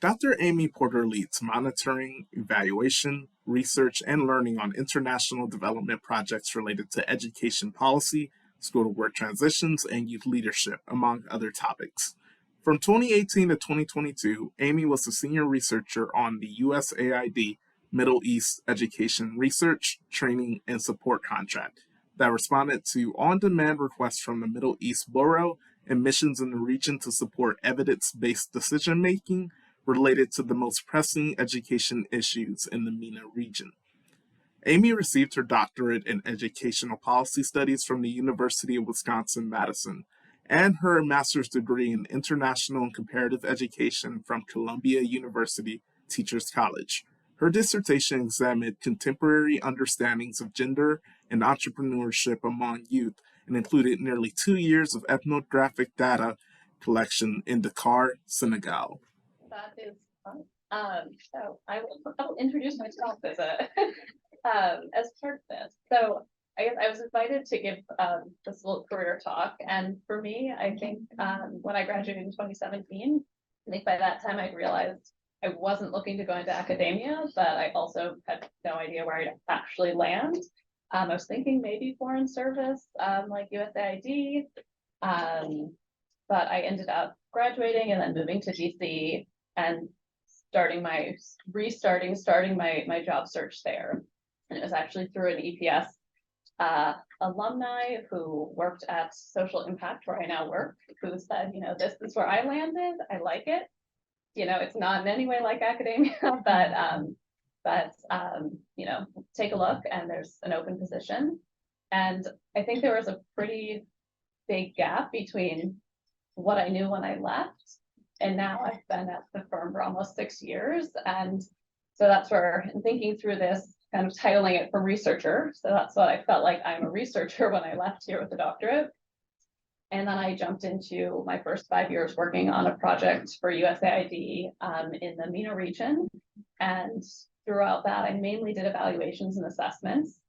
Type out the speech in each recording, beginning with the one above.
Dr. Amy Porter leads monitoring, evaluation, research, and learning on international development projects related to education policy, school to work transitions, and youth leadership, among other topics. From 2018 to 2022, Amy was the senior researcher on the USAID Middle East Education Research, Training, and Support Contract that responded to on-demand requests from the Middle East Bureau and missions in the region to support evidence-based decision-making related to the most pressing education issues in the MENA region. Amy received her doctorate in educational policy studies from the University of Wisconsin-Madison and her master's degree in international and comparative education from Columbia University Teachers College. Her dissertation examined contemporary understandings of gender and entrepreneurship among youth and included nearly 2 years of ethnographic data collection in Dakar, Senegal. That is fun. So I will introduce myself as a as part of this. So I guess I was invited to give this little career talk, and for me, I think when I graduated in 2017, I think by that time I'd realized I wasn't looking to go into academia, but I also had no idea where I'd actually land. I was thinking maybe foreign service, like USAID, but I ended up graduating and then moving to DC and starting my job search there. And it was actually through an EPS alumni who worked at Social Impact, where I now work, who said, this is where I landed. I like it. It's not in any way like academia, but take a look, and there's an open position. And I think there was a pretty big gap between what I knew when I left, and now I've been at the firm for almost 6 years. And so that's where, in thinking through this, kind of titling it from researcher. So that's what I felt like. I'm a researcher when I left here with the doctorate. And then I jumped into my first 5 years working on a project for USAID in the MENA region. And throughout that, I mainly did evaluations and assessments.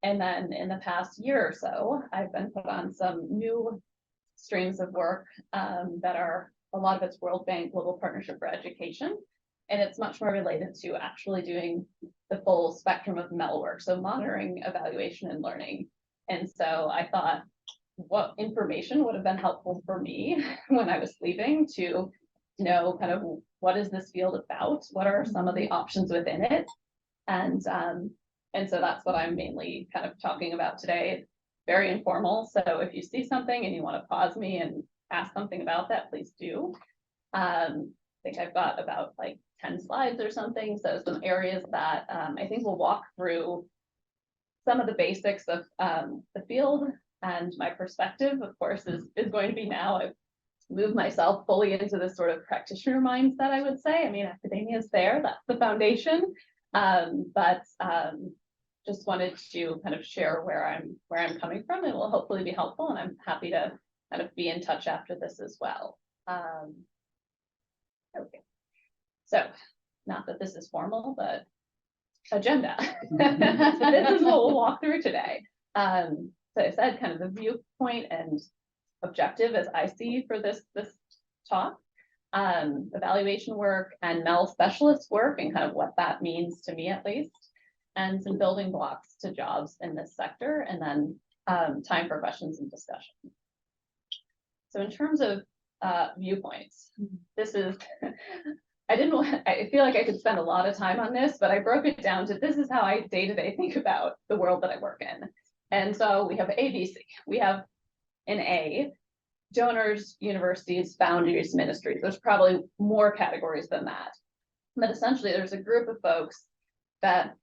And then in the past year or so, I've been put on some new streams of work that are, a lot of it's World Bank Global Partnership for Education. And it's much more related to actually doing the full spectrum of MEL work, so monitoring, evaluation, and learning. And so I thought, what information would have been helpful for me when I was leaving to know kind of what is this field about? What are some of the options within it? And so that's what I'm mainly kind of talking about today. Very informal. So if you see something and you want to pause me and ask something about that, please do. I think I've got about like 10 slides or something. So some areas that I think we'll walk through some of the basics of the field. And my perspective, of course, is going to be now I've moved myself fully into this sort of practitioner mindset, I would say. I mean, academia is there, that's the foundation. But just wanted to kind of share where I'm coming from. It will hopefully be helpful, and I'm happy to kind of be in touch after this as well. Okay, so not that this is formal, but agenda. This is what we'll walk through today. So I said kind of the viewpoint and objective as I see for this talk, evaluation work and MEL specialist work and kind of what that means to me at least, and some building blocks to jobs in this sector, and then time for questions and discussion. So in terms of viewpoints, this is, I feel like I could spend a lot of time on this, but I broke it down to this is how I day-to-day think about the world that I work in. And so we have ABC. We have an A, donors, universities, founders, ministries. There's probably more categories than that. But essentially, there's a group of folks that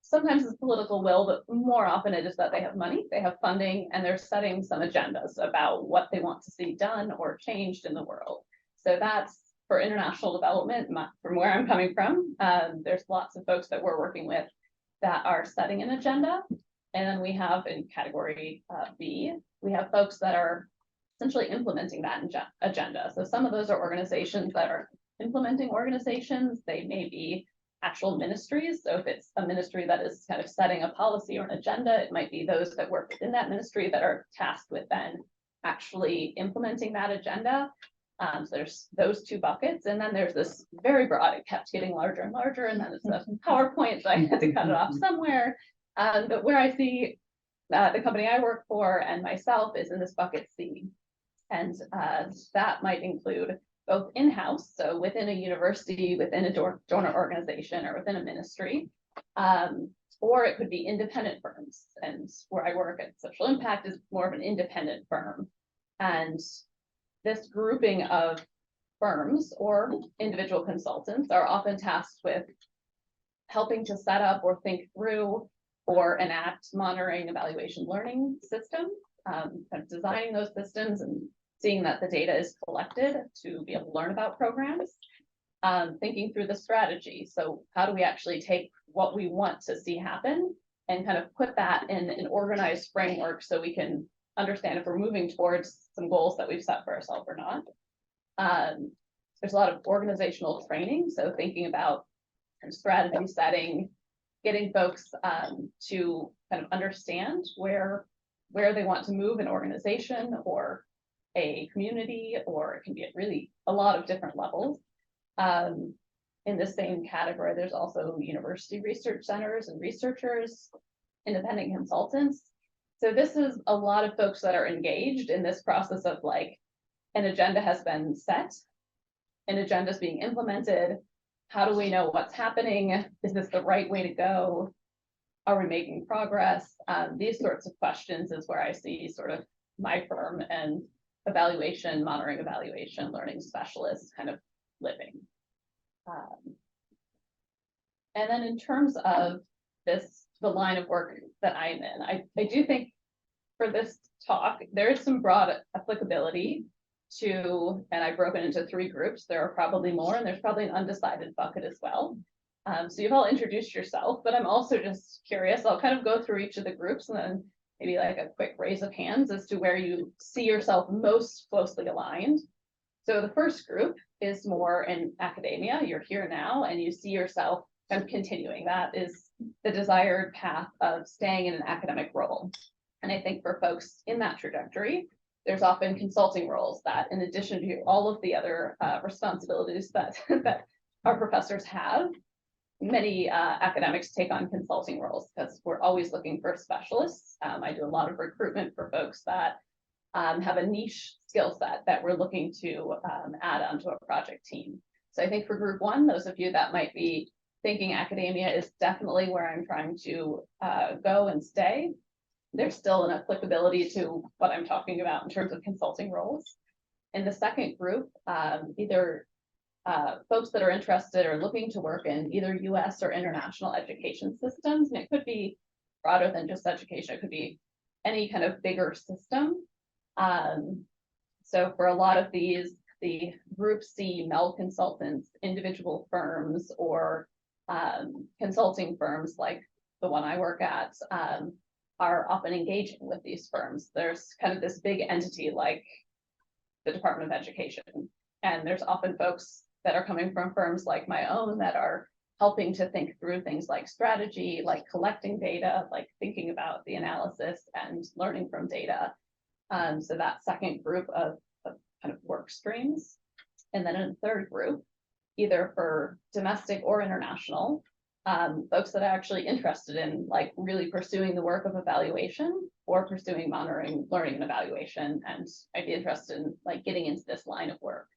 sometimes it's political will, but more often it is that they have money, they have funding, and they're setting some agendas about what they want to see done or changed in the world. So that's for international development, from where I'm coming from. There's lots of folks that we're working with that are setting an agenda. And then we have in category B, we have folks that are essentially implementing that agenda. So some of those are organizations that are implementing organizations. They may be actual ministries. So if it's a ministry that is kind of setting a policy or an agenda, it might be those that work within that ministry that are tasked with then actually implementing that agenda. So there's those two buckets, and then there's this very broad, it kept getting larger and larger, and then it's a PowerPoint, so I had to cut it off somewhere. But where I see the company I work for and myself is in this bucket C. And that might include both in-house, so within a university, within a donor organization, or within a ministry, or it could be independent firms. And where I work at Social Impact is more of an independent firm. And this grouping of firms or individual consultants are often tasked with helping to set up or think through or enact monitoring, evaluation, learning systems, kind of designing those systems and seeing that the data is collected to be able to learn about programs, thinking through the strategy. So how do we actually take what we want to see happen and kind of put that in an organized framework so we can understand if we're moving towards some goals that we've set for ourselves or not. There's a lot of organizational training, so thinking about strategy setting, getting folks to kind of understand where they want to move an organization or a community, or it can be at really a lot of different levels. In the same category, there's also university research centers and researchers, independent consultants. So this is a lot of folks that are engaged in this process of like, an agenda has been set, an agenda is being implemented. How do we know what's happening? Is this the right way to go? Are we making progress? These sorts of questions is where I see sort of my firm and evaluation, monitoring evaluation, learning specialists kind of living. And then in terms of the line of work that I'm in, I do think for this talk, there is some broad applicability to, and I've broken into 3 groups. There are probably more, and there's probably an undecided bucket as well. So you've all introduced yourself, but I'm also just curious. I'll kind of go through each of the groups and then maybe like a quick raise of hands as to where you see yourself most closely aligned. So the first group is more in academia. You're here now and you see yourself kind of continuing. That is the desired path of staying in an academic role. And I think for folks in that trajectory, there's often consulting roles that, in addition to all of the other responsibilities that, that our professors have, many academics take on consulting roles because we're always looking for specialists. I do a lot of recruitment for folks that have a niche skill set that we're looking to add onto a project team. So I think for group 1, those of you that might be thinking academia is definitely where I'm trying to go and stay. There's still an applicability to what I'm talking about in terms of consulting roles. In the second group, either folks that are interested or looking to work in either US or international education systems, and it could be broader than just education, it could be any kind of bigger system. So for a lot of these, the group C, MEL consultants, individual firms, or consulting firms like the one I work at, are often engaging with these firms. There's kind of this big entity like the Department of Education, and there's often folks that are coming from firms like my own that are helping to think through things like strategy, like collecting data, like thinking about the analysis and learning from data. So that second group of kind of work streams. And then in a third group, either for domestic or international, folks that are actually interested in like really pursuing the work of evaluation or pursuing monitoring, learning, and evaluation. And I'd be interested in like getting into this line of work.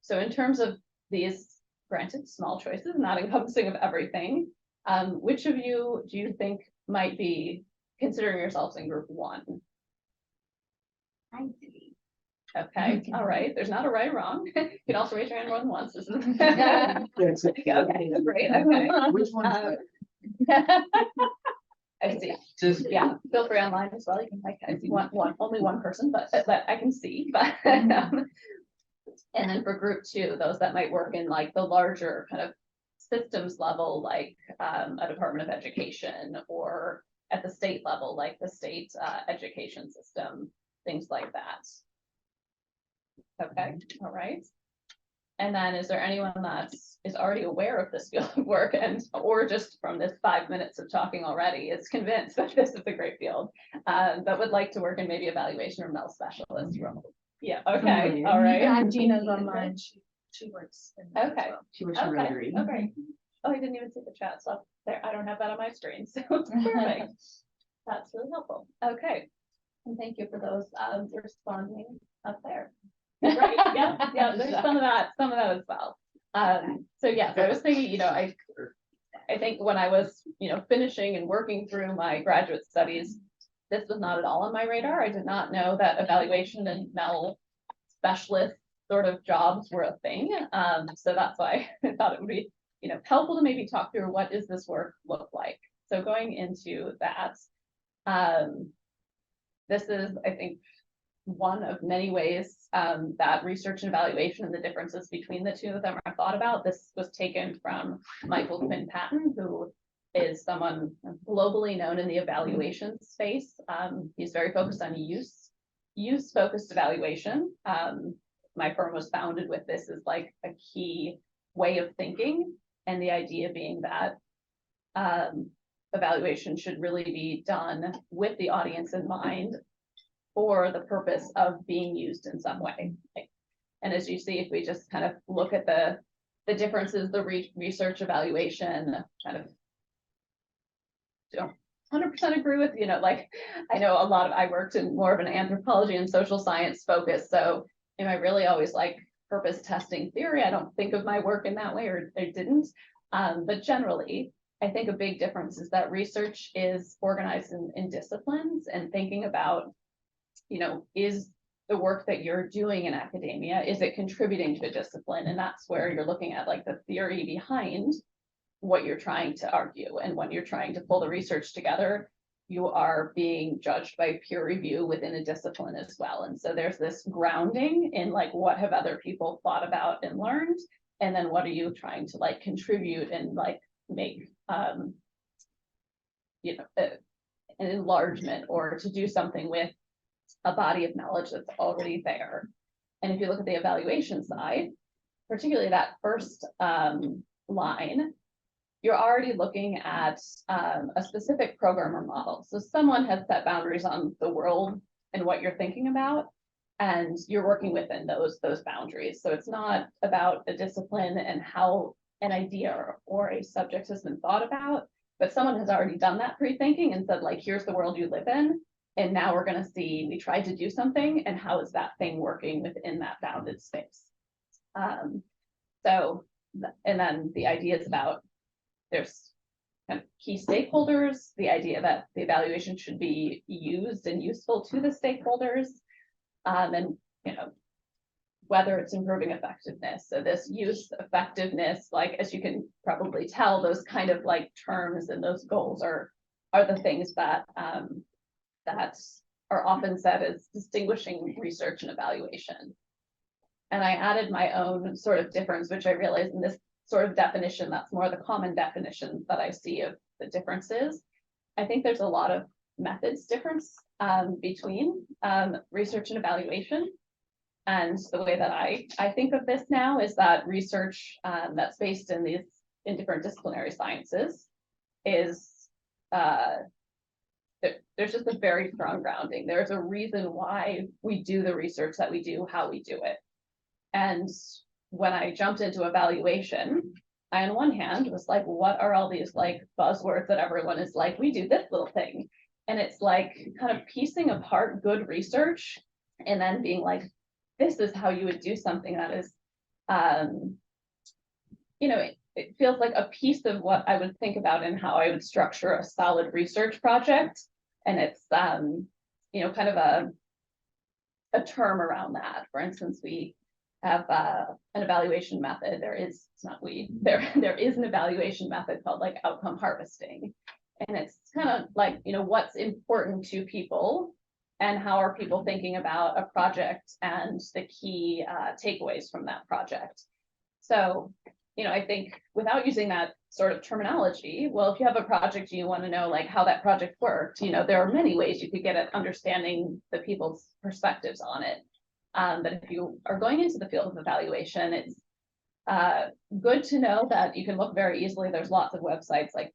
So in terms of these, granted, small choices, not encompassing of everything, which of you do you think might be considering yourselves in group 1? I see. Okay, all right. There's not a right or wrong. You can also raise your hand more than once. This is okay, great. Okay. Which one's I see. just Yeah, feel free online as well. You can like I see only one person, but that I can see. But and then for group 2, those that might work in like the larger kind of systems level, like a Department of Education, or at the state level, like the state education system, things like that. Okay, all right. And then is there anyone that is already aware of this field of work and or just from this 5 minutes of talking already is convinced that this is a great field that would like to work in maybe evaluation or MEL specialist role? Yeah, okay, all right. I have Gina's on mine. She works. in that as Okay. well. She works for Okay, Rotary. okay. Oh, I didn't even see the chat, so there, I don't have that on my screen, so it's perfect. That's really helpful. Okay. And thank you for those responding up there. Right, yeah, there's some of that as well. So yes, I was thinking, I think when I was, finishing and working through my graduate studies, this was not at all on my radar. I did not know that evaluation and MEL specialist sort of jobs were a thing. So that's why I thought it would be, helpful to maybe talk through what does this work look like. So going into that, this is, I think, one of many ways that research and evaluation and the differences between the two of them are thought about. This was taken from Michael Quinn Patton, who is someone globally known in the evaluation space. He's very focused on use-focused evaluation. My firm was founded with this as like a key way of thinking, and the idea being that evaluation should really be done with the audience in mind for the purpose of being used in some way. And as you see, if we just kind of look at the differences, the research evaluation kind of don't 100% agree with, I know I worked in more of an anthropology and social science focus. So am I really always like purpose testing theory? I don't think of my work in that way, or I didn't. But generally, I think a big difference is that research is organized in disciplines, and thinking about, is the work that you're doing in academia, is it contributing to a discipline? And that's where you're looking at like the theory behind what you're trying to argue. And when you're trying to pull the research together, you are being judged by peer review within a discipline as well. And so there's this grounding in like, what have other people thought about and learned? And then what are you trying to like contribute and like make, an enlargement, or to do something with a body of knowledge that's already there. And if you look at the evaluation side, particularly that first line, you're already looking at a specific program or model. So someone has set boundaries on the world and what you're thinking about, and you're working within those boundaries. So it's not about a discipline and how an idea or a subject has been thought about, but someone has already done that pre-thinking and said, like, here's the world you live in. And now we're going to see, we tried to do something, and how is that thing working within that bounded space? And then the idea is about, there's kind of key stakeholders, the idea that the evaluation should be used and useful to the stakeholders, and whether it's improving effectiveness. So this use effectiveness, like, as you can probably tell, those kind of like terms and those goals are the things that that are often said as distinguishing research and evaluation. And I added my own sort of difference, which I realized in this sort of definition, that's more the common definition that I see of the differences. I think there's a lot of methods difference between research and evaluation. And the way that I think of this now is that research that's based in different disciplinary sciences is there's just a very strong grounding. There's a reason why we do the research that we do, how we do it. And when I jumped into evaluation, I, on one hand, was like, what are all these like buzzwords that everyone is like, we do this little thing. And it's like kind of piecing apart good research and then being like, this is how you would do something that is, it feels like a piece of what I would think about and how I would structure a solid research project. And it's, kind of a term around that. For instance, we have an evaluation method. There is an evaluation method called like outcome harvesting. And it's kind of like, what's important to people and how are people thinking about a project and the key takeaways from that project. So, I think without using that sort of terminology, well, if you have a project, you want to know like how that project worked, there are many ways you could get at understanding the people's perspectives on it. But if you are going into the field of evaluation, it's good to know that you can look very easily. There's lots of websites like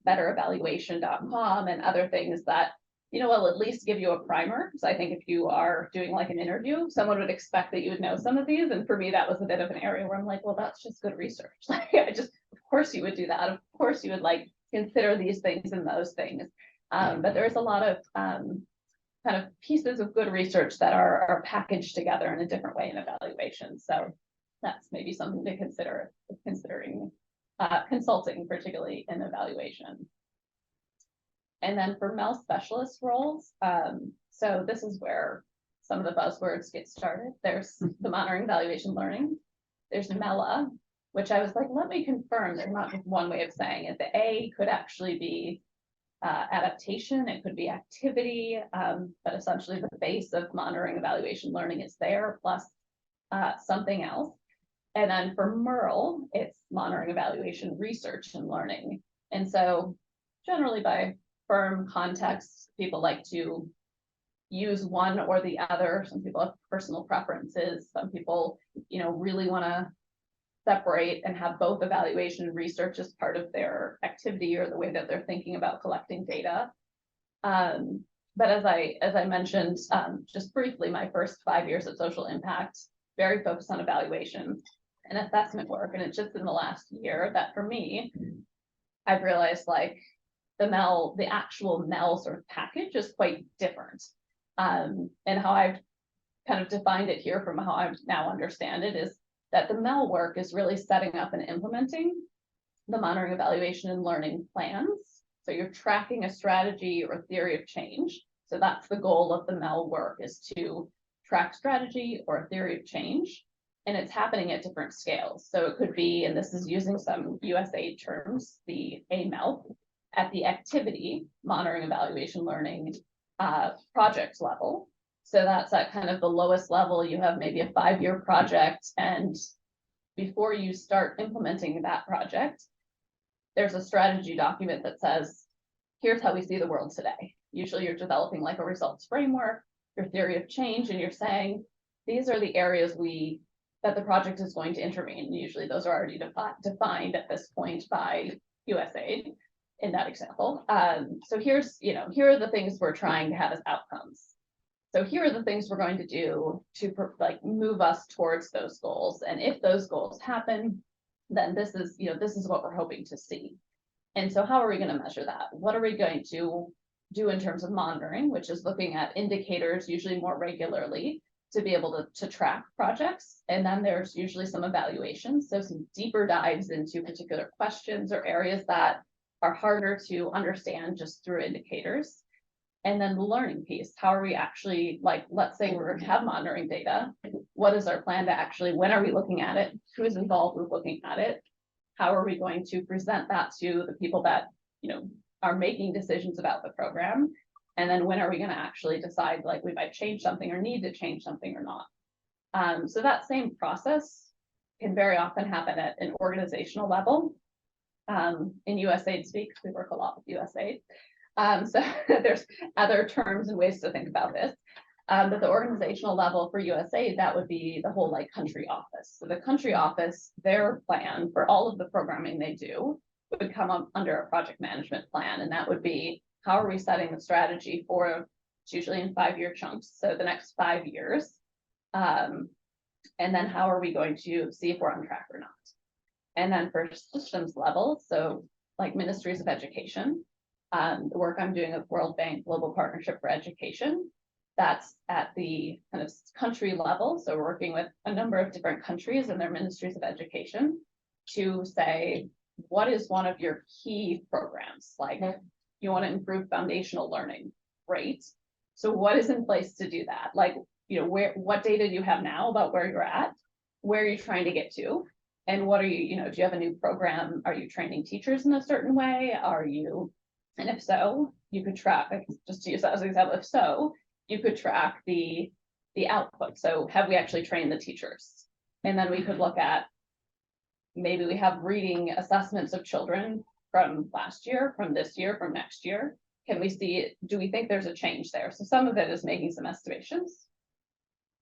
betterevaluation.com and other things that will at least give you a primer. So I think if you are doing like an interview, someone would expect that you would know some of these. And for me, that was a bit of an area where I'm like, well, that's just good research. Like, of course you would do that. Of course you would like consider these things and those things. But there's a lot of kind of pieces of good research that are packaged together in a different way in evaluation. So that's maybe something to consider if considering consulting, particularly in evaluation. And then for MEL specialist roles, so this is where some of the buzzwords get started. There's the monitoring, evaluation, learning. There's MELA, which I was like, let me confirm. There's not just one way of saying it. The A could actually be adaptation, it could be activity, but essentially the base of monitoring, evaluation, learning is there, plus something else. And then for MERL, it's monitoring, evaluation, research, and learning. And so generally by firm context, people like to use one or the other. Some people have personal preferences. Some people, really want to separate and have both evaluation and research as part of their activity or the way that they're thinking about collecting data. But as I mentioned, just briefly, my first 5 years of social impact, very focused on evaluation and assessment work. And it's just in the last year that for me, I've realized like the actual MEL sort of package is quite different. And how I've kind of defined it here from how I now understand it is that the MEL work is really setting up and implementing the monitoring, evaluation, and learning plans. So you're tracking a strategy or theory of change. So that's the goal of the MEL work, is to track strategy or a theory of change. And it's happening at different scales. So it could be, and this is using some USAID terms, the AMEL, at the activity, monitoring, evaluation, learning, project level. So that's at kind of the lowest level. You have maybe a 5-year project, and before you start implementing that project, there's a strategy document that says, here's how we see the world today. Usually you're developing like a results framework, your theory of change, and you're saying, these are the areas that the project is going to intervene. Usually those are already defined at this point by USAID in that example. So here are the things we're trying to have as outcomes. So here are the things we're going to do to move us towards those goals. And if those goals happen, then this is what we're hoping to see. And so how are we going to measure that? What are we going to do in terms of monitoring, which is looking at indicators usually more regularly to be able to track projects. And then there's usually some evaluations. So some deeper dives into particular questions or areas that are harder to understand just through indicators. And then the learning piece, how are we actually, let's say we have monitoring data, what is our plan to actually, when are we looking at it? Who is involved with looking at it? How are we going to present that to the people that, are making decisions about the program? And then when are we going to actually decide, we might change something or need to change something or not? So that same process can very often happen at an organizational level. In USAID speak, we work a lot with USAID. So there's other terms and ways to think about this. But the organizational level for USAID, that would be the whole country office. So the country office, their plan for all of the programming they do would come up under a project management plan. And that would be, how are we setting the strategy for, it's usually in 5-year chunks, so the next 5 years. And then how are we going to see if we're on track or not? And then for systems level, so like ministries of education, the work I'm doing with World Bank Global Partnership for Education, that's at the kind of country level. So we're working with a number of different countries and their ministries of education to say, what is one of your key programs? You want to improve foundational learning, great. So what is in place to do that? What data do you have now about where you're at? Where are you trying to get to? And what are you, do you have a new program? Are you training teachers in a certain way? And if so, you could track, just to use that as an example, if so, you could track the output. So have we actually trained the teachers? And then we could look at, maybe we have reading assessments of children from last year, from this year, from next year. Can we see, do we think there's a change there? So some of it is making some estimations.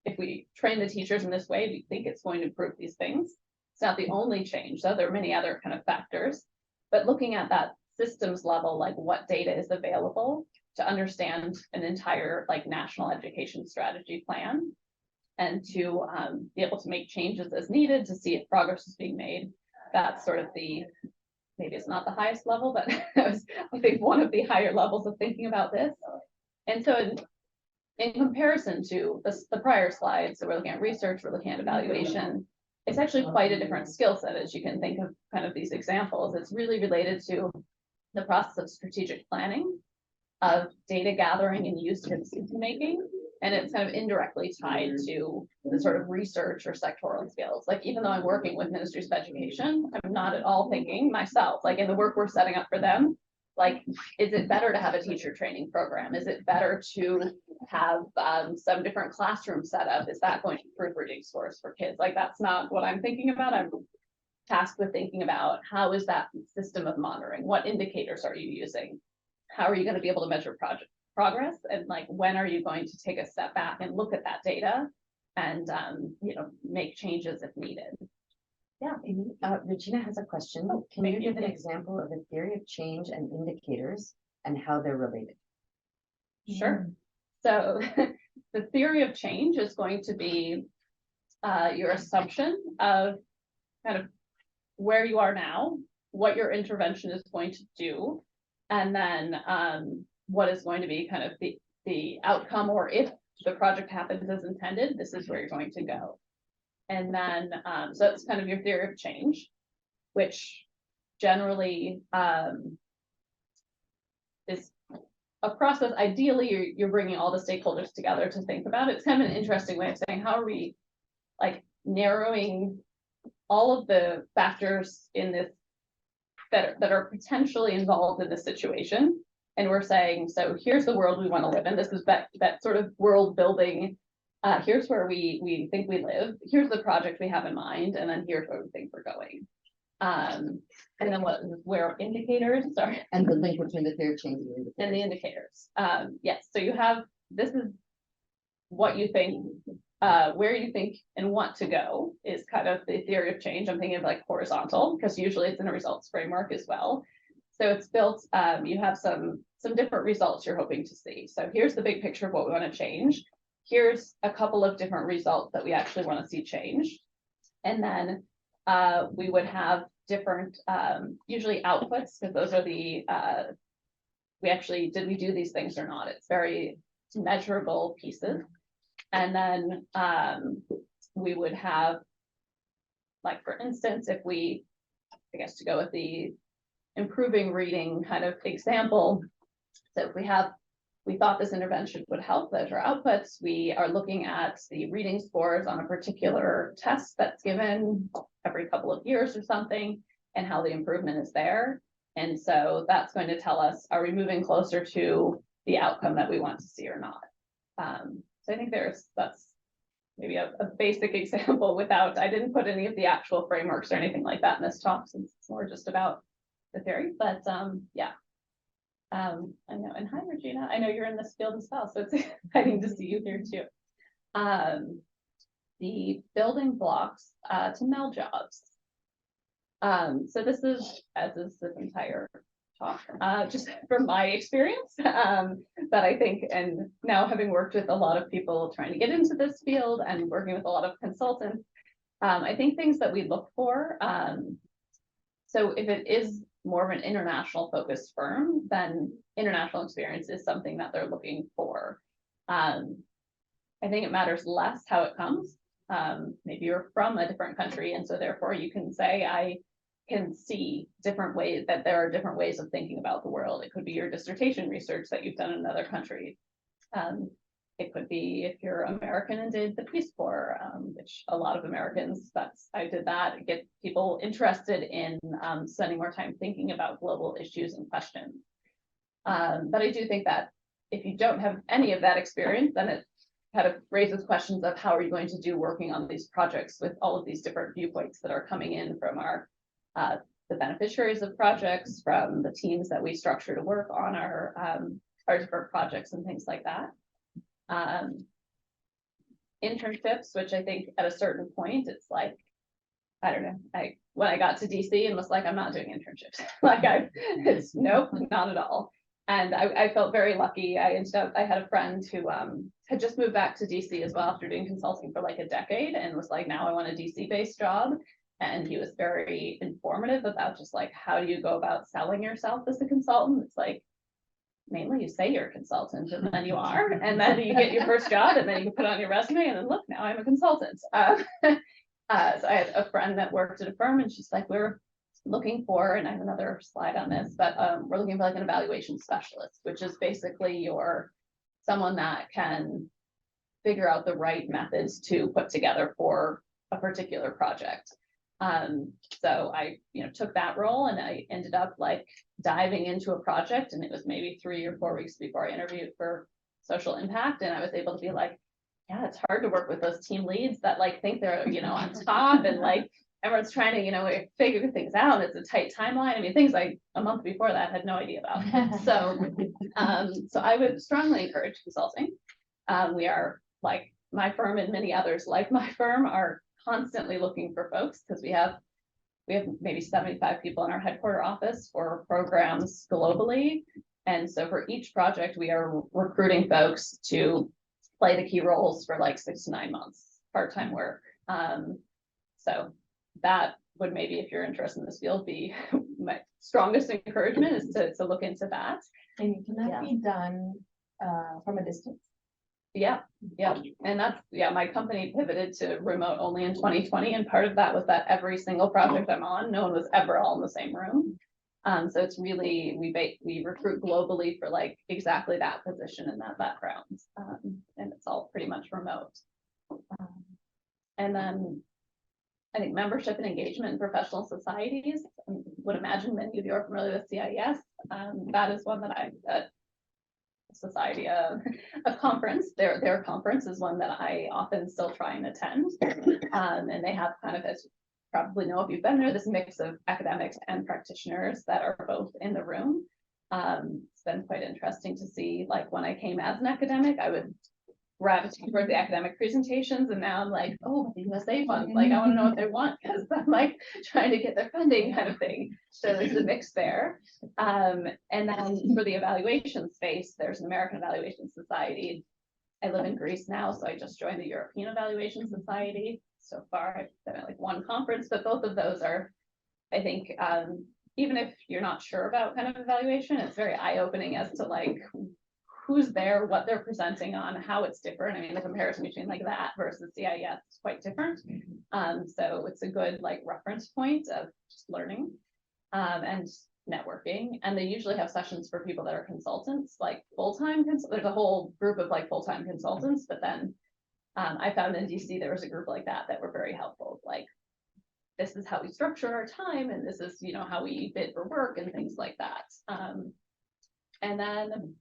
If we train the teachers in this way, we think it's going to improve these things. It's not the only change, though. There are many other kind of factors. But looking at that systems level, what data is available to understand an entire like national education strategy plan, and to be able to make changes as needed to see if progress is being made. That's sort of the, maybe it's not the highest level, but I think one of the higher levels of thinking about this. And so in comparison to the prior slides, so we're looking at research, we're looking at evaluation, it's actually quite a different skill set, as you can think of kind of these examples. It's really related to the process of strategic planning, of data gathering and use of decision making, and it's kind of indirectly tied to the sort of research or sectoral skills. Like, even though I'm working with ministries of education, I'm not at all thinking myself, like in the work we're setting up for them, like, is it better to have a teacher training program? Is it better to have some different classroom setup? Is that going to improve reading scores for kids? Like, that's not what I'm thinking about. I'm tasked with thinking about, how is that system of monitoring? What indicators are you using? How are you going to be able to measure progress? And like, when are you going to take a step back and look at that data and make changes if needed? Yeah, Regina has a question. Can you give an example of a theory of change and indicators and how they're related? Sure. So the theory of change is going to be your assumption of kind of where you are now, what your intervention is going to do, and then what is going to be kind of the outcome, or if the project happens as intended, this is where you're going to go. And then, so that's kind of your theory of change, which generally is a process. Ideally, you're bringing all the stakeholders together to think about it. It's kind of an interesting way of saying, how are we like narrowing all of the factors in this that are potentially involved in this situation. And we're saying, so here's the world we want to live in. This is that sort of world building. Here's where we think we live. Here's the project we have in mind, and then here's where we think we're going. And then where indicators are. And the link between the theory of change and the indicators. Yes, so you have, this is what you think, where you think and want to go is kind of the theory of change. I'm thinking of like horizontal, because usually it's in a results framework as well. So it's built, you have some different results you're hoping to see. So here's the big picture of what we want to change. Here's a couple of different results that we actually want to see change. And then we would have different, usually outputs, because those are the, did we do these things or not? It's very measurable pieces. And then we would have, like, for instance, if we, I guess to go with the improving reading kind of example, so if we thought this intervention would help, those are outputs. We are looking at the reading scores on a particular test that's given every couple of years or something, and how the improvement is there. And so that's going to tell us, are we moving closer to the outcome that we want to see or not? So I think that's maybe a basic example without, I didn't put any of the actual frameworks or anything like that in this talk, since it's more just about the theory, but yeah. I know, and hi Regina, I know you're in this field as well, so it's exciting to see you here too. The building blocks to meld jobs. So this is, as is this entire talk, just from my experience, that I think, and now having worked with a lot of people trying to get into this field and working with a lot of consultants, I think things that we look for, so if it is more of an international focused firm, then international experience is something that they're looking for. I think it matters less how it comes. Maybe you're from a different country, and so therefore you can say, I can see different ways, that there are different ways of thinking about the world. It could be your dissertation research that you've done in another country. It could be if you're American and did the Peace Corps, which a lot of Americans, I did that, get people interested in spending more time thinking about global issues and questions. But I do think that if you don't have any of that experience, then it kind of raises questions of how are you going to do working on these projects with all of these different viewpoints that are coming in from our the beneficiaries of projects, from the teams that we structure to work on our different projects and things like that. Internships, which I think at a certain point, it's like, I don't know, when I got to DC and was like, I'm not doing internships. Like it's nope, not at all. And I felt very lucky. I had a friend who had just moved back to DC as well after doing consulting for like a decade and was like, now I want a DC based job. And he was very informative about just like, how do you go about selling yourself as a consultant? It's like, mainly you say you're a consultant and then you are, and then you get your first job and then you can put it on your resume and then look, now I'm a consultant. So I had a friend that worked at a firm and she's like, we're looking for, and I have another slide on this, but we're looking for like an evaluation specialist, which is basically someone that can figure out the right methods to put together for a particular project. So I, took that role and I ended up like diving into a project, and it was maybe 3 or 4 weeks before I interviewed for social impact. And I was able to be like, yeah, it's hard to work with those team leads that like think they're, on top and like everyone's trying to, figure things out. It's a tight timeline. I mean, things like a month before that I had no idea about. So, so I would strongly encourage consulting. We are like my firm and many others like my firm are constantly looking for folks because we have maybe 75 people in our headquarter office for programs globally. And so for each project, we are recruiting folks to play the key roles for like 6 to 9 months, part-time work. So that would maybe, if you're interested in this field, be my strongest encouragement is to look into that. And can that be done from a distance? Yeah. And that's, my company pivoted to remote only in 2020. And part of that was that every single project I'm on, no one was ever all in the same room. So it's really, we recruit globally for like exactly that position and that background. And it's all pretty much remote. And then I think membership and engagement in professional societies, I would imagine many of you are familiar with CIES. That is one that society, a conference, their conference is one that I often still try and attend. And they have kind of, as you probably know if you've been there, this mix of academics and practitioners that are both in the room. It's been quite interesting to see, like when I came as an academic, I would gravitate toward the academic presentations, and now I'm like, oh, the USA funds, like I want to know what they want because I'm like trying to get their funding kind of thing. So there's a mix there. And then for the evaluation space, there's an American Evaluation Society. I live in Greece now, so I just joined the European Evaluation Society. So far, I've been at like one conference, but both of those are, I think, even if you're not sure about kind of evaluation, it's very eye-opening as to like who's there, what they're presenting on, how it's different. I mean, the comparison between like that versus CIES is quite different. So it's a good like reference point of just learning and networking. And they usually have sessions for people that are consultants, like full-time. There's a whole group of like full-time consultants, but then I found in DC there was a group like that were very helpful. Like, this is how we structure our time, and this is how we bid for work and things like that. And then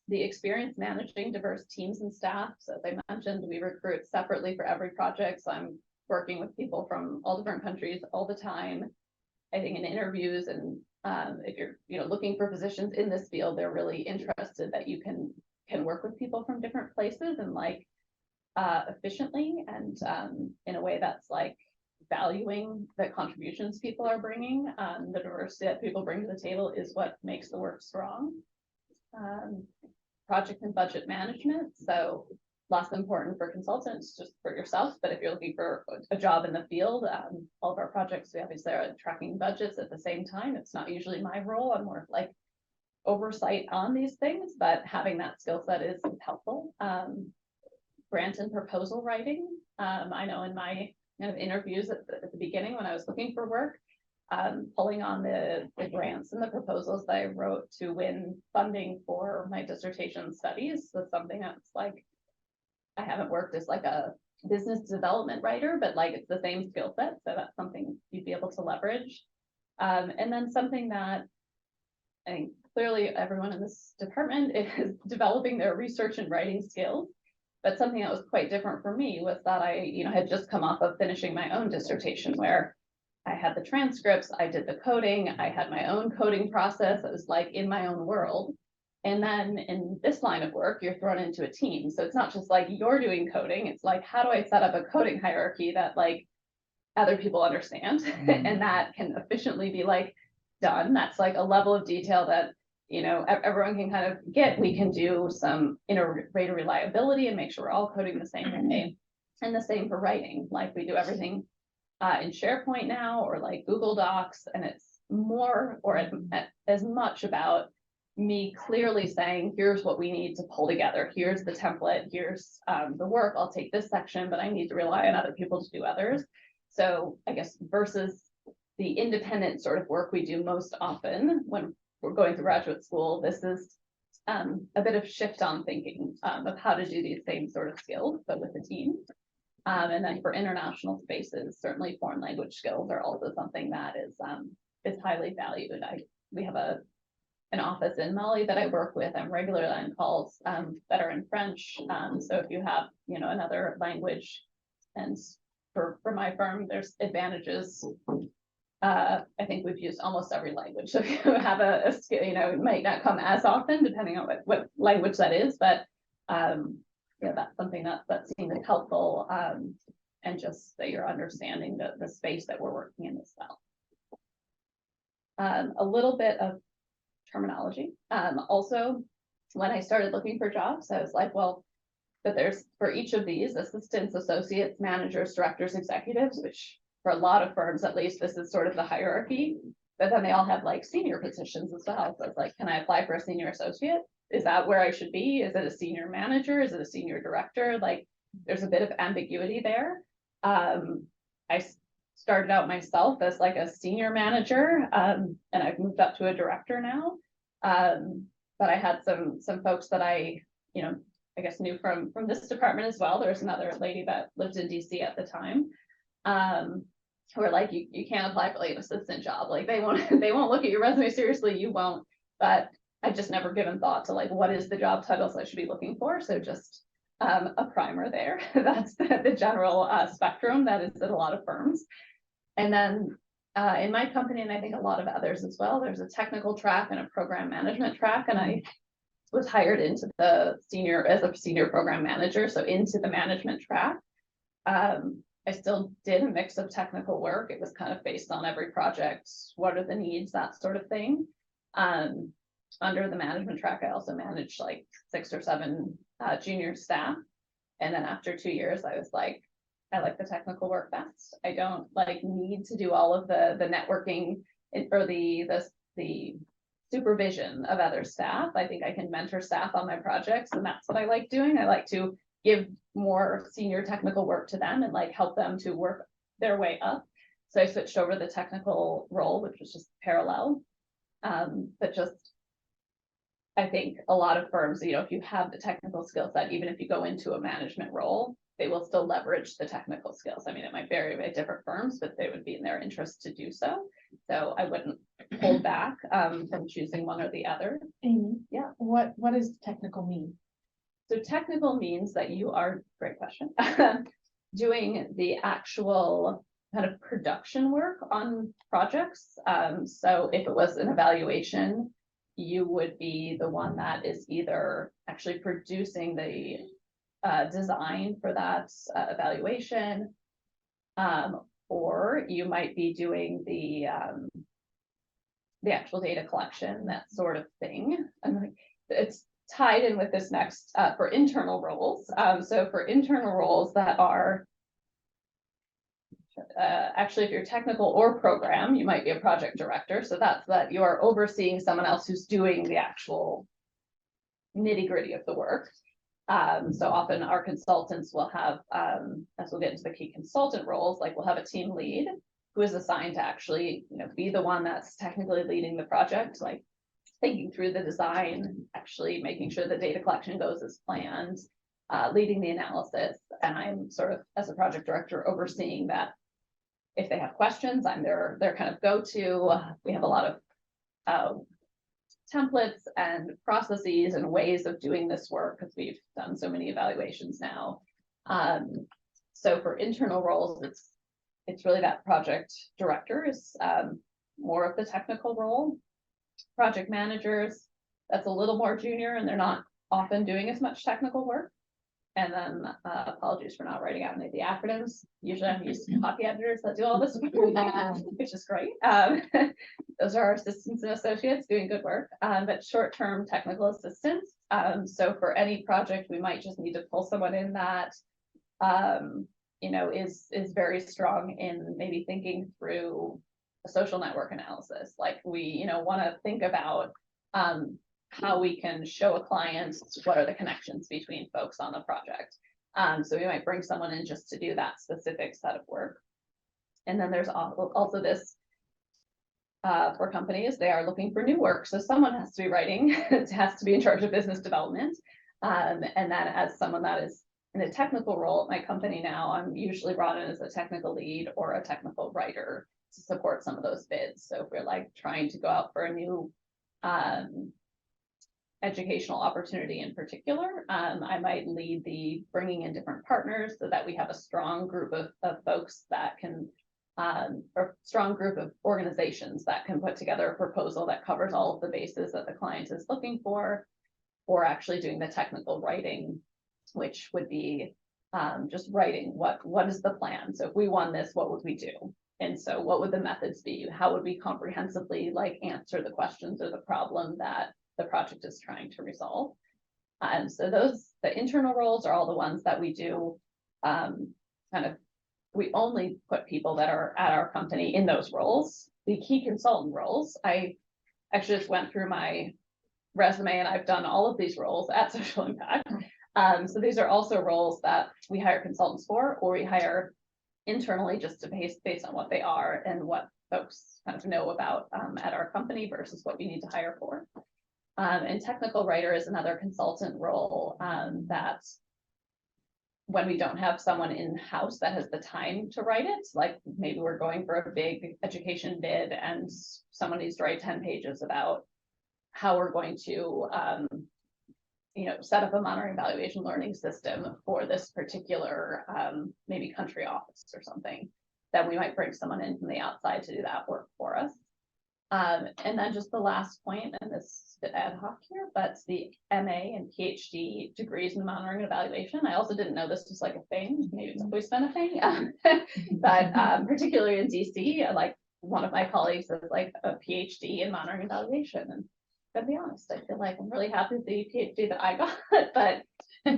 the experience managing diverse teams and staff. So as I mentioned, we recruit separately for every project. So I'm working with people from all different countries all the time. I think in interviews and if you're looking for positions in this field, they're really interested that you can work with people from different places and like efficiently and in a way that's like valuing the contributions people are bringing. The diversity that people bring to the table is what makes the work strong. Project and budget management. So less important for consultants, just for yourself. But if you're looking for a job in the field, all of our projects, we obviously are tracking budgets at the same time. It's not usually my role. I'm more like oversight on these things, but having that skill set is helpful. Grant and proposal writing. I know in my kind of interviews at the beginning when I was looking for work, pulling on the grants and the proposals that I wrote to win funding for my dissertation studies. So something that's like, I haven't worked as like a business development writer, but like it's the same skill set. So that's something you'd be able to leverage. And then something that I think clearly everyone in this department is developing their research and writing skills. But something that was quite different for me was that I, had just come off of finishing my own dissertation where I had the transcripts, I did the coding, I had my own coding process. It was like in my own world. And then in this line of work, you're thrown into a team. So it's not just like you're doing coding. It's like, how do I set up a coding hierarchy that like other people understand and that can efficiently be like done? That's like a level of detail that everyone can kind of get, we can do some inter-rater reliability and make sure we're all coding the same way. And the same for writing, like we do everything in SharePoint now, or like Google Docs, and it's more or as much about me clearly saying, here's what we need to pull together. Here's the template, here's the work. I'll take this section, but I need to rely on other people to do others. So I guess versus the independent sort of work we do most often when we're going through graduate school, this is a bit of shift on thinking of how to do these same sort of skills, but with a team. And then for international spaces, certainly foreign language skills are also something that is highly valued. We have an office in Mali that I work with. I'm regularly on calls that are in French. So if you have, another language, and for my firm, there's advantages. I think we've used almost every language. So if you have a skill, it might not come as often depending on what language that is, but that's something that seems helpful, and just that you're understanding the space that we're working in as well. A little bit of terminology. Also, when I started looking for jobs, I was like, well, but there's for each of these assistants, associates, managers, directors, executives, which for a lot of firms, at least, this is sort of the hierarchy, but then they all have like senior positions as well. So it's like, can I apply for a senior associate? Is that where I should be? Is it a senior manager? Is it a senior director? Like, there's a bit of ambiguity there. I started out myself as like a senior manager, and I've moved up to a director now. But I had some folks that I guess knew from this department as well. There's another lady that lived in DC at the time, who are like, you can't apply for like an assistant job. Like they won't look at your resume seriously. You won't. But I've just never given thought to like, what is the job titles I should be looking for? So just a primer there. That's the general spectrum that is at a lot of firms. And then in my company, and I think a lot of others as well, there's a technical track and a program management track. And I was hired into as a senior program manager, so into the management track. I still did a mix of technical work. It was kind of based on every project, what are the needs, that sort of thing. Under the management track, I also managed like 6 or 7 junior staff. And then after 2 years, I was like, I like the technical work best. I don't like need to do all of the networking or the supervision of other staff. I think I can mentor staff on my projects, and that's what I like doing. I like to give more senior technical work to them and like help them to work their way up. So I switched over the technical role, which was just parallel. But just, I think a lot of firms, if you have the technical skill set, even if you go into a management role, they will still leverage the technical skills. I mean, it might vary by different firms, but they would be in their interest to do so. So I wouldn't hold back from choosing one or the other. Amy, Yeah. what does technical mean? So technical means that you are, great question, doing the actual kind of production work on projects. So if it was an evaluation, you would be the one that is either actually producing the design for that evaluation, or you might be doing the actual data collection, that sort of thing. And it's tied in with this next for internal roles. So for internal roles that are actually, if you're technical or program, you might be a project director. So that's that you are overseeing someone else who's doing the actual nitty-gritty of the work. So often our consultants will have, as we'll get into the key consultant roles, like we'll have a team lead who is assigned to actually, be the one that's technically leading the project, like thinking through the design, actually making sure the data collection goes as planned, leading the analysis. And I'm sort of, as a project director, overseeing that. If they have questions, I'm their kind of go-to. We have a lot of templates and processes and ways of doing this work because we've done so many evaluations now. So for internal roles, it's really that project director is more of the technical role. Project managers, that's a little more junior and they're not often doing as much technical work. And then apologies for not writing out any of the acronyms. Usually I'm used to copy editors that do all this, which is great. Those are our assistants and associates doing good work, but short-term technical assistance. So for any project, we might just need to pull someone in that you know, is very strong in maybe thinking through a social network analysis. Like we, you know, want to think about how we can show a client what are the connections between folks on the project. So we might bring someone in just to do that specific set of work. And then there's also this for companies, they are looking for new work. So someone has to be writing, it has to be in charge of business development. And then as someone that is in a technical role at my company now, I'm usually brought in as a technical lead or a technical writer to support some of those bids. So if we're like trying to go out for a new educational opportunity in particular, I might lead the bringing in different partners so that we have a strong group of folks that can, or strong group of organizations that can put together a proposal that covers all of the bases that the client is looking for, or actually doing the technical writing, which would be just writing what is the plan. So if we won this, what would we do? And so what would the methods be? How would we comprehensively like answer the questions or the problem that the project is trying to resolve? And so the internal roles are all the ones that we do we only put people that are at our company in those roles. The key consultant roles, I actually just went through my resume and I've done all of these roles at Social Impact. So these are also roles that we hire consultants for, or we hire internally just to based on what they are and what folks kind of know about at our company versus what we need to hire for. And technical writer is another consultant role that when we don't have someone in-house that has the time to write it, like maybe we're going for a big education bid and someone needs to write 10 pages about how we're going to you know, set up a monitoring evaluation learning system for this particular maybe country office or something, then we might bring someone in from the outside to do that work for us. And then just the last point, and this is a bit ad hoc here, but the MA and PhD degrees in monitoring and evaluation. I also didn't know this was like a thing. Maybe it's always been a thing, but particularly in DC, like one of my colleagues is like a PhD in monitoring and evaluation. And to be honest, I feel like I'm really happy with the PhD that I got, but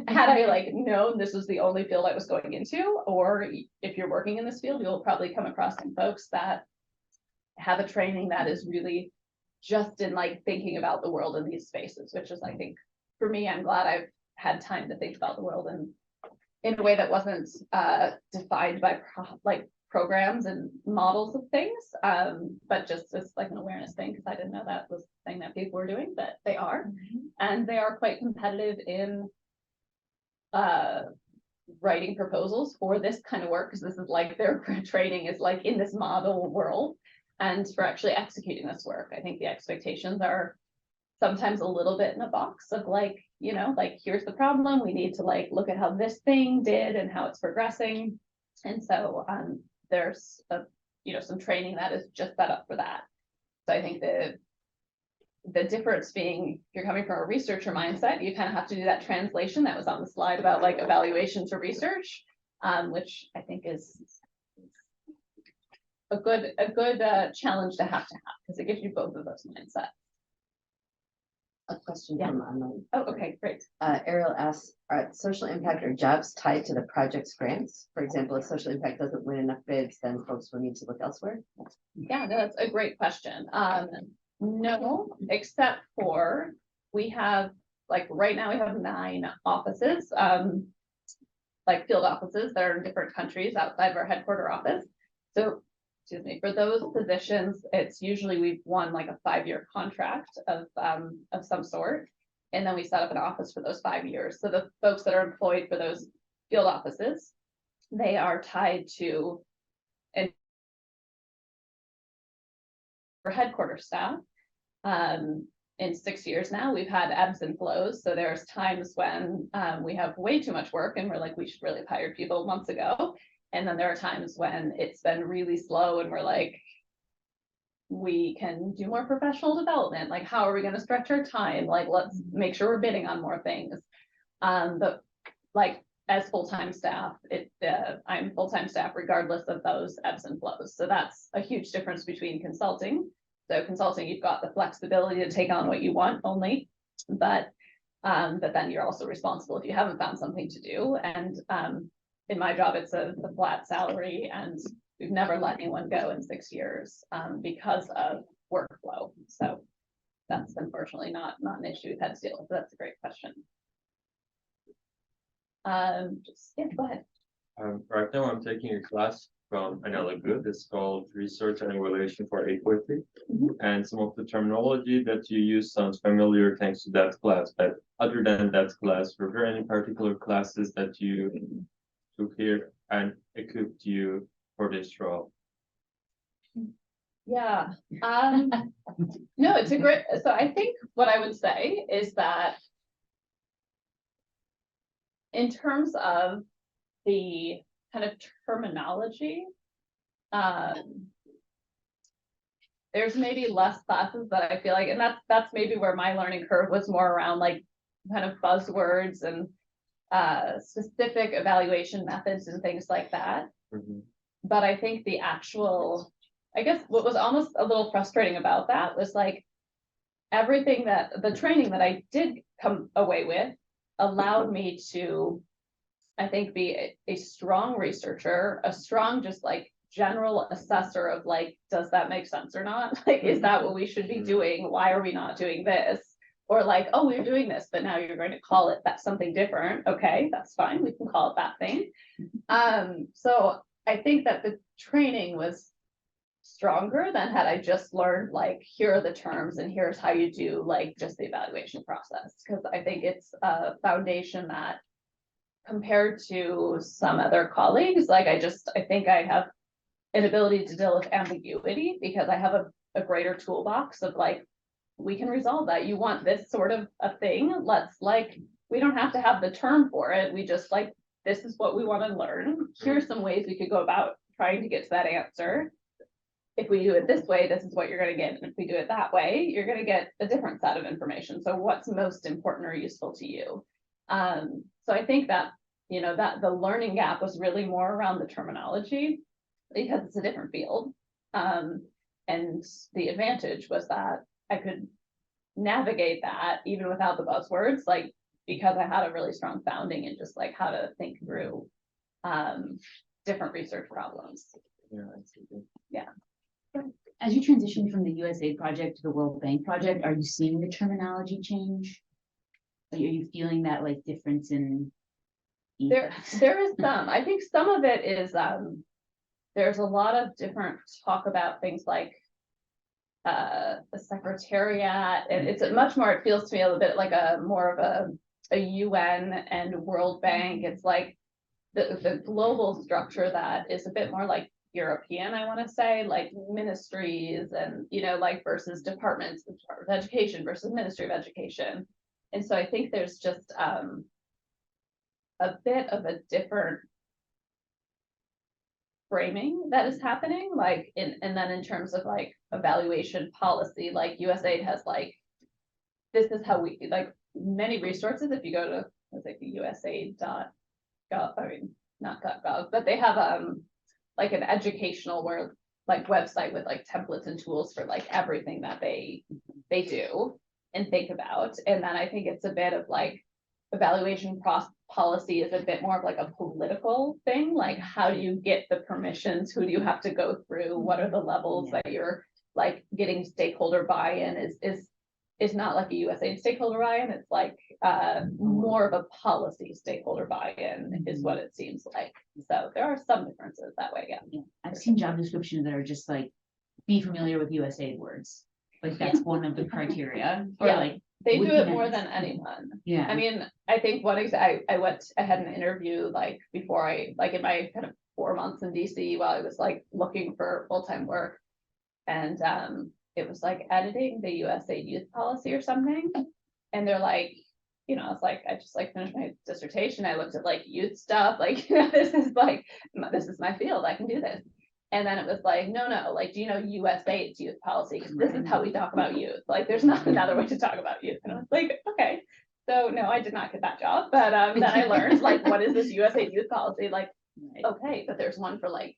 had I like known this was the only field I was going into, or if you're working in this field, you'll probably come across some folks that have a training that is really just in like thinking about the world in these spaces, which is, I think, for me, I'm glad I've had time to think about the world in a way that wasn't defined by programs and models of things, but just as like an awareness thing, because I didn't know that was the thing that people were doing, but they are. And they are quite competitive in writing proposals for this kind of work, because this is like their training is like in this model world. And for actually executing this work, I think the expectations are sometimes a little bit in a box of like, you know, like here's the problem, we need to like look at how this thing did and how it's progressing. And so there's you know, some training that is just set up for that. So I think the difference being, if you're coming from a researcher mindset, you kind of have to do that translation that was on the slide about like evaluation to research, which I think is a good challenge to have because it gives you both of those mindsets. A question Yeah. from online. Oh, okay, great. Ariel asks, are social impact or jobs tied to the project's grants? For example, if social impact doesn't win enough bids, then folks will need to look elsewhere. Yeah, no, that's a great question. No, except for we have, like right now we have 9 offices, like field offices that are in different countries outside of our headquarter office. So excuse me, for those positions, it's usually we've won like a 5-year contract of some sort, and then we set up an office for those 5 years. So the folks that are employed for those field offices, they are tied to and for headquarters staff. In 6 years now, we've had ebbs and flows. So there's times when we have way too much work and we're like, we should really have hired people months ago. And then there are times when it's been really slow and we're like, we can do more professional development. Like, how are we going to stretch our time? Like, let's make sure we're bidding on more things. But like as full-time staff, I'm full-time staff regardless of those ebbs and flows. So that's a huge difference between consulting. So consulting, you've got the flexibility to take on what you want only, but then you're also responsible if you haven't found something to do. And in my job, it's a flat salary, and we've never let anyone go in 6 years because of workflow. So that's unfortunately not an issue we've had to deal with. That's a great question. Yeah, go ahead. Right now I'm taking a class from Good. It's called Research and Evaluation for Equity. And some of the terminology that you use sounds familiar thanks to that class. But other than that class, were there any particular classes that you took here and equipped you for this role? Yeah. No, it's a great, so I think what I would say is that in terms of the kind of terminology, there's maybe less classes that I feel like, and that's maybe where my learning curve was more around like kind of buzzwords and specific evaluation methods and things like that. But I think the actual, I guess what was almost a little frustrating about that was like everything that the training that I did come away with allowed me to, I think, be a strong researcher, a strong just like general assessor of like, does that make sense or not? Like, is that what we should be doing? Why are we not doing this? Or like, oh, we're doing this, but now you're going to call it that something different. Okay, that's fine. We can call it that thing. So I think that the training was stronger than had I just learned like, here are the terms and here's how you do like just the evaluation process. Because I think it's a foundation that compared to some other colleagues, like I think I have an ability to deal with ambiguity because I have a greater toolbox of like, we can resolve that. You want this sort of a thing. Let's like, we don't have to have the term for it. We just like, this is what we want to learn. Here's some ways we could go about trying to get to that answer. If we do it this way, this is what you're going to get. And if we do it that way, you're going to get a different set of information. So what's most important or useful to you? So I think that, you know, that the learning gap was really more around the terminology because it's a different field. And the advantage was that I could navigate that even without the buzzwords, like because I had a really strong founding in just like how to think through different research problems. Yeah, I see. Yeah. As you transition from the USAID project to the World Bank project, are you seeing the terminology change? Are you feeling that like difference in? There is some. I think some of it is there's a lot of different talk about things like the secretariat, and it's a much more, it feels to me a little bit like a more of a UN and World Bank. It's like the global structure that is a bit more like European, I want to say, like ministries and, you know, like versus departments, the Department of Education versus Ministry of Education. And so I think there's just a bit of a different framing that is happening, like and then in terms of like evaluation policy, like USAID has like, this is how we like many resources. If you go to like the USAID.gov, I mean not .gov, but they have like an educational where like website with like templates and tools for like everything that they do and think about. And then I think it's a bit of like evaluation policy is a bit more of like a political thing. Like how do you get the permissions? Who do you have to go through? What are the levels that you're like getting stakeholder buy-in is not like a USAID stakeholder buy-in. It's like more of a policy stakeholder buy-in is what it seems like. So there are some differences that way. Yeah. I've seen job descriptions that are just like, be familiar with USAID words. Like that's one of the criteria. Or like they do it more than anyone. Yeah. I mean, I think I had an interview like before in my kind of 4 months in DC while I was like looking for full-time work. And it was like editing the USAID youth policy or something. And they're like, you know, it's like, I just like finished my dissertation. I looked at like youth stuff, like, you know, this is my field. I can do this. And then it was like, no, like, do you know USAID's youth policy? Because this is how we talk about youth. Like, there's not another way to talk about youth. And I was like, okay. So no, I did not get that job, but then I learned like, what is this USAID youth policy? Like, Right. okay, but there's one for like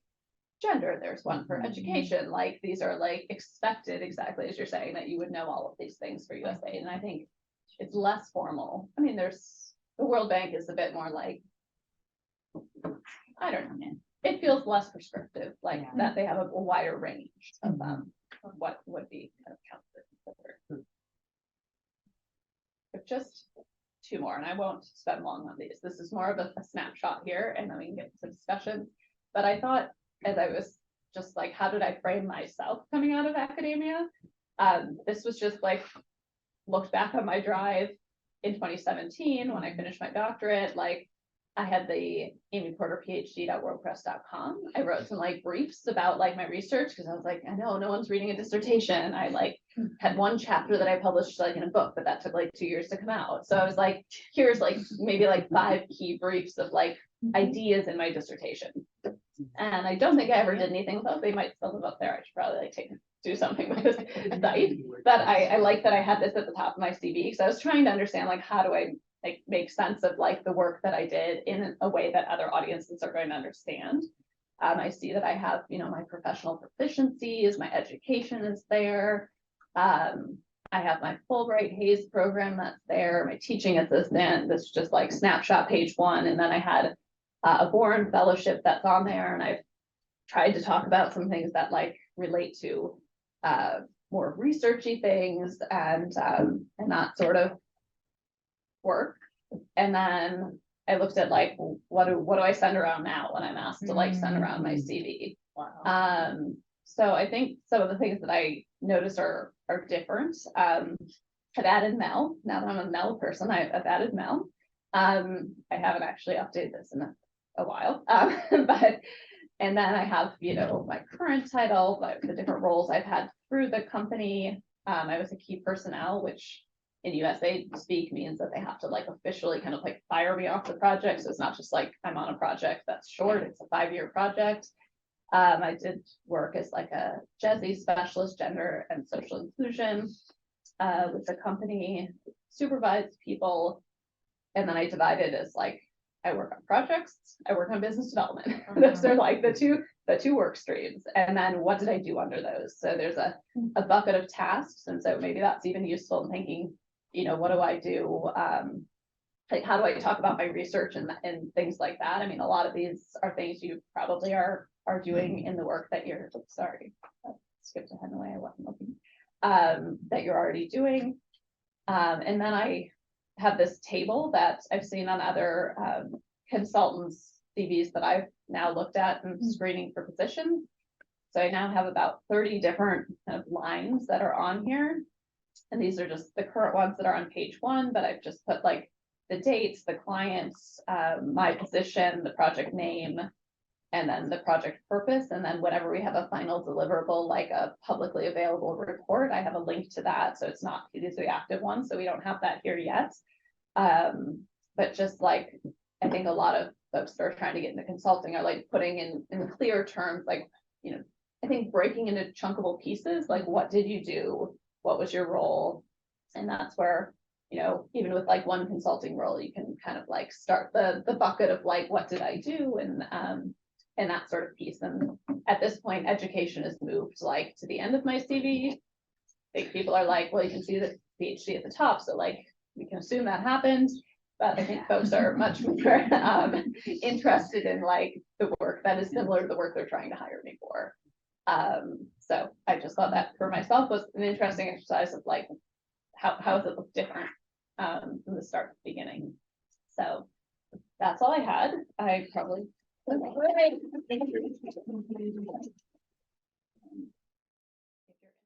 gender, there's one for education, like these are like expected, exactly as you're saying, that you would know all of these things for USAID. And I think it's less formal. I mean, there's, the World Bank is a bit more like, I don't know, it feels less prescriptive, like Yeah. that they have a wider range of what would be kind of counted. But just two more, and I won't spend long on these. This is more of a snapshot here, and then we can get to discussion. But I thought, as I was just like, how did I frame myself coming out of academia? This was just like, looked back on my drive in 2017 when I finished my doctorate, like I had the amyporterphd.wordpress.com. I wrote some like briefs about like my research because I was like, I know no one's reading a dissertation. I like had one chapter that I published like in a book, but that took like 2 years to come out. So I was like, here's like maybe like 5 key briefs of like ideas in my dissertation. And I don't think I ever did anything with those. They might still live up there. I should probably like do something with this site. But I like that I had this at the top of my CV because I was trying to understand like, how do I like make sense of like the work that I did in a way that other audiences are going to understand. I see that I have, you know, my professional proficiencies, my education is there. I have my Fulbright Hayes program that's there, my teaching assistant, this is just like snapshot page 1. And then I had a Bourne fellowship that's on there, and I've tried to talk about some things that like relate to more researchy things and that sort of work. And then I looked at like, what do I send around now when I'm asked to like send around my CV? Wow. So I think some of the things that I notice are different. I've added Mel. Now that I'm a Mel person, I've added Mel. I haven't actually updated this in a while, but and then I have, you know, my current title, but the different roles I've had through the company. I was a key personnel, which in USAID speak means that they have to like officially kind of like fire me off the project. So it's not just like I'm on a project that's short, it's a 5-year project. I did work as like a GESI specialist, gender and social inclusion with the company, supervised people. And then I divided as like, I work on projects, I work on business development. Those are like the two work streams. And then what did I do under those? So there's a bucket of tasks. And so maybe that's even useful in thinking, you know, what do I do? Like, how do I talk about my research and things like that? I mean, a lot of these are things you probably are doing in the work that you're, sorry, I skipped ahead in the way I wasn't looking, that you're already doing. And then I have this table that I've seen on other consultants' CVs that I've now looked at and screening for positions. So I now have about 30 different kind of lines that are on here. And these are just the current ones that are on page 1, but I've just put like the dates, the clients, my position, the project name, and then the project purpose. And then whenever we have a final deliverable, like a publicly available report, I have a link to that. So it's not, these are the active ones, so we don't have that here yet. But just like, I think a lot of folks that are trying to get into consulting are like putting in clear terms, like, you know, I think breaking into chunkable pieces, like what did you do? What was your role? And that's where, you know, even with like one consulting role, you can kind of like start the bucket of like, what did I do? And that sort of piece. And at this point, education has moved like to the end of my CV. I think people are like, well, you can see the PhD at the top. So like, we can assume that happened. But I think folks are much more interested in like the work that is similar to the work they're trying to hire me for. So I just thought that for myself was an interesting exercise of like, how does it look different from the start to the beginning? So that's all I had. I probably.